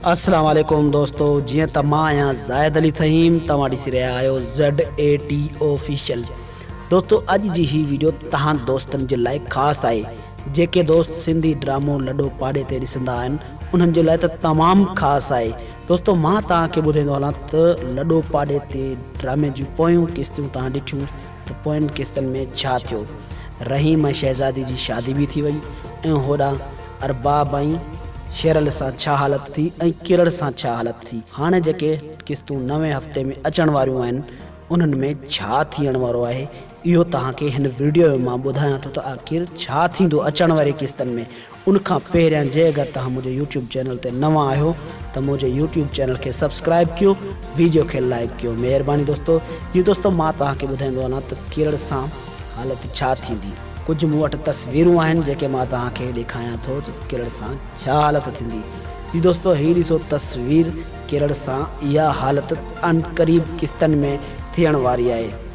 अस्सलाम वालेकुम दोस्तों, जी त मां आहियां ज़ाहिद अली फ़हीम। तव्हां ॾिसी रहिया आहियो ZAT ऑफिशियल। दोस्तों, अॼु जी ही वीडियो तव्हां दोस्तनि जे लाइ ख़ासि आहे। जेके दोस्त सिंधी ड्रामो लॾो पाड़े ते ॾिसंदा आहिनि उन्हनि जे लाइ त तमामु ख़ासि आहे। दोस्तों, मां तव्हांखे ॿुधाईंदो हलां त लॾो पाड़े ते ड्रामे जूं पोयूं किस्तूं तव्हां ॾिठियूं त पोयनि किस्तनि में छा थियो। रहीम शहज़ादी जी शादी बि थी वई ऐं होॾां अरबाब ऐं शेरल सां छा हालत थी ऐं किरड़ सां छा हालत थी। हाणे जेके किस्तूं नवें हफ़्ते में अचण वारियूं आहिनि उन्हनि में छा थियण वारो आहे, इहो तव्हांखे हिन वीडियो में मां ॿुधायां थो त आख़िर छा थींदो अचण वारे किस्तनि में। उनखां पहिरियां जे अगरि तव्हां मुंहिंजे यूट्यूब चैनल ते नवां आहियो त मुंहिंजे यूट्यूब चैनल खे सब्सक्राइब कयो, वीडियो खे लाइक कयो, महिरबानी दोस्तों। जी दोस्तों, मां तव्हांखे ॿुधाईंदो वञा त किरड़ सां हालत छा थींदी। कुछ मूं वटि तस्वीरूं आहिनि जेके मां तव्हांखे ॾेखारियां थो त किरड़ सां छा हालत थींदी। जी दोस्तों, हीअ ॾिसो तस्वीर, किरड़ सां इहा हालत अनक़रीब किस्तनि में थियण वारी आहे।